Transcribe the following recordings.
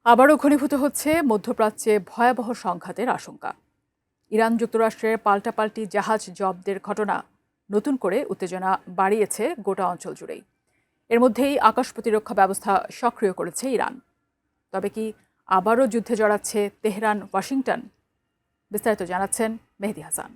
আবারও ঘনীভূত হচ্ছে মধ্যপ্রাচ্যে ভয়াবহ সংঘাতের আশঙ্কা। ইরান যুক্তরাষ্ট্রের পাল্টাপাল্টি জাহাজ জব্দের ঘটনা নতুন করে উত্তেজনা বাড়িয়েছে গোটা অঞ্চল জুড়েই। এর মধ্যেই আকাশ প্রতিরক্ষা ব্যবস্থা সক্রিয় করেছে ইরান। তবে কি আবারও যুদ্ধে জড়াচ্ছে তেহরান ওয়াশিংটন? বিস্তারিত জানাচ্ছেন মেহেদী হাসান।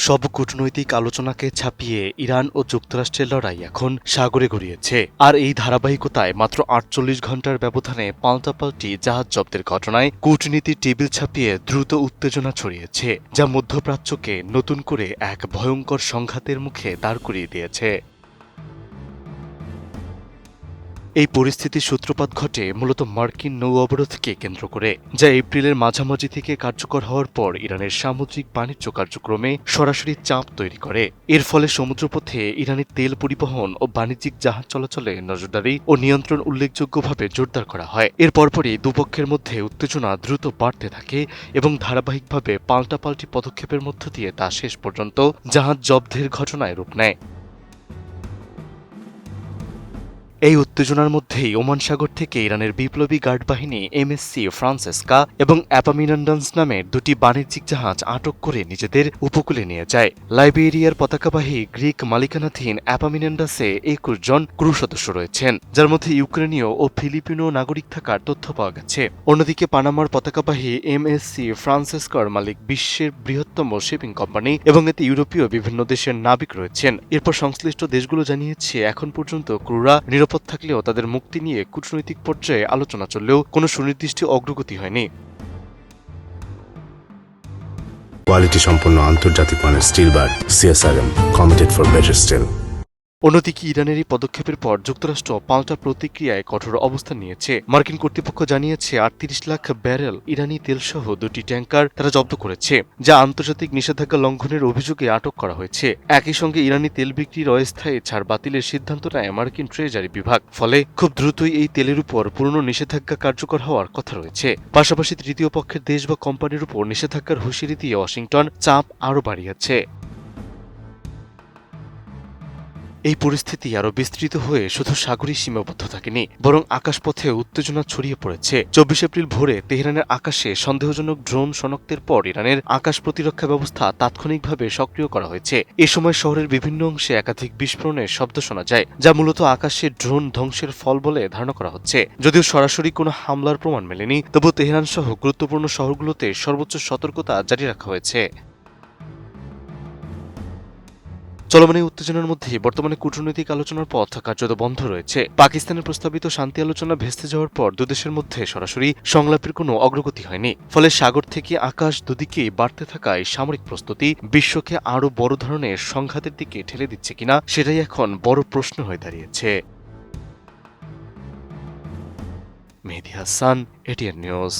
সব কূটনৈতিক আলোচনাকে ছাপিয়ে ইরান ও যুক্তরাষ্ট্রের লড়াই এখন সাগরে গড়িয়েছে। আর এই ধারাবাহিকতায় মাত্র ৪৮ ঘণ্টার ব্যবধানে পাল্টাপাল্টি জাহাজ জব্দের ঘটনায় কূটনীতির টেবিল ছাপিয়ে দ্রুত উত্তেজনা ছড়িয়েছে, যা মধ্যপ্রাচ্যকে নতুন করে এক ভয়ঙ্কর সংঘাতের মুখে দাঁড় করিয়ে দিয়েছে। এই পরিস্থিতির সূত্রপাত ঘটে মূলত মার্কিন নৌ অবরোধকে কেন্দ্র করে, যা এপ্রিলের মাঝামাঝি থেকে কার্যকর হওয়ার পর ইরানের সামুদ্রিক বাণিজ্য কার্যক্রমে সরাসরি চাপ তৈরি করে। এর ফলে সমুদ্রপথে ইরানি তেল পরিবহন ও বাণিজ্যিক জাহাজ চলাচলে নজরদারি ও নিয়ন্ত্রণ উল্লেখযোগ্যভাবে জোরদার করা হয়। এর পরপরই দুপক্ষের মধ্যে উত্তেজনা দ্রুত বাড়তে থাকে এবং ধারাবাহিকভাবে পাল্টাপাল্টি পদক্ষেপের মধ্য দিয়ে তা শেষ পর্যন্ত জাহাজ জব্দের ঘটনায় রূপ নেয়। এই উত্তেজনার মধ্যেই ওমান সাগর থেকে ইরানের বিপ্লবী গার্ড বাহিনী এমএসসি ফ্রান্সেসকা এবং অ্যাপামিনান্ডান্স নামের দুটি বাণিজ্যিক জাহাজ আটক করে নিজেদের উপকূলে নিয়ে যায়। লাইবেরিয়ার পতাকাবাহী গ্রিক মালিকানাধীন অ্যাপামিনান্ডাসে ২১ জন ক্রু সদস্য রয়েছেন, যার মধ্যে ইউক্রেনীয় ও ফিলিপিনো নাগরিক থাকার তথ্য পাওয়া গেছে। অন্যদিকে পানামার পতাকাবাহী এমএসসি ফ্রান্সেসকার মালিক বিশ্বের বৃহত্তম শিপিং কোম্পানি এবং এতে ইউরোপীয় বিভিন্ন দেশের নাবিক রয়েছেন। এরপর সংশ্লিষ্ট দেশগুলো জানিয়েছে এখন পর্যন্ত ক্রুরা নিরাপদ থাকলেও তাদের মুক্তি নিয়ে কূটনৈতিক পর্যায়ে আলোচনা চললেও কোনো সুনির্দিষ্ট অগ্রগতি হয়নি। কোয়ালিটি সম্পন্ন আন্তর্জাতিক মানের still bar CSRM, committed for better still. অন্যদিকে ইরানের এই পদক্ষেপের পর যুক্তরাষ্ট্র পাল্টা প্রতিক্রিয়ায় কঠোর অবস্থান নিয়েছে। মার্কিন কর্তৃপক্ষ জানিয়েছে ৩৮ লাখ ব্যারেল ইরানি তেলসহ দুটি ট্যাঙ্কার তারা জব্দ করেছে, যা আন্তর্জাতিক নিষেধাজ্ঞা লঙ্ঘনের অভিযোগে আটক করা হয়েছে। একই সঙ্গে ইরানি তেল বিক্রির অস্থায়ী ছাড় বাতিলের সিদ্ধান্ত নেয় মার্কিন ট্রেজারি বিভাগ। ফলে খুব দ্রুতই এই তেলের উপর পুরনো নিষেধাজ্ঞা কার্যকর হওয়ার কথা রয়েছে। পাশাপাশি তৃতীয় পক্ষের দেশ বা কোম্পানির উপর নিষেধাজ্ঞার হুঁশিয়ারি দিয়ে ওয়াশিংটন চাপ আরও বাড়িয়েছে। এই পরিস্থিতি আরও বিস্তৃত হয়ে শুধু সাগরেই সীমাবদ্ধ থাকেনি, বরং আকাশপথে উত্তেজনা ছড়িয়ে পড়েছে। ২৪ এপ্রিল ভোরে তেহরানের আকাশে সন্দেহজনক ড্রোন শনাক্তের পর ইরানের আকাশ প্রতিরক্ষা ব্যবস্থা তাৎক্ষণিকভাবে সক্রিয় করা হয়েছে। এ সময় শহরের বিভিন্ন অংশে একাধিক বিস্ফোরণের শব্দ শোনা যায়, যা মূলত আকাশে ড্রোন ধ্বংসের ফল বলে ধারণা করা হচ্ছে। যদিও সরাসরি কোনো হামলার প্রমাণ মেলেনি, তবু তেহরান সহ গুরুত্বপূর্ণ শহরগুলোতে সর্বোচ্চ সতর্কতা জারি রাখা হয়েছে। চলমান এই উত্তেজনার মধ্যে বর্তমানে কূটনৈতিক আলোচনার পথ কার্যত বন্ধ রয়েছে। পাকিস্তানের প্রস্তাবিত শান্তি আলোচনা ভেস্তে যাওয়ার পর দুদেশের মধ্যে সরাসরি সংলাপের কোনো অগ্রগতি হয়নি। ফলে সাগর থেকে আকাশ দুদিকেই বাড়তে থাকায় সামরিক প্রস্তুতি বিশ্বকে আরও বড় ধরনের সংঘাতের দিকে ঠেলে দিচ্ছে কিনা, সেটাই এখন বড় প্রশ্ন হয়ে দাঁড়িয়েছে। মেহেদী হাসান, এটিএন নিউজ।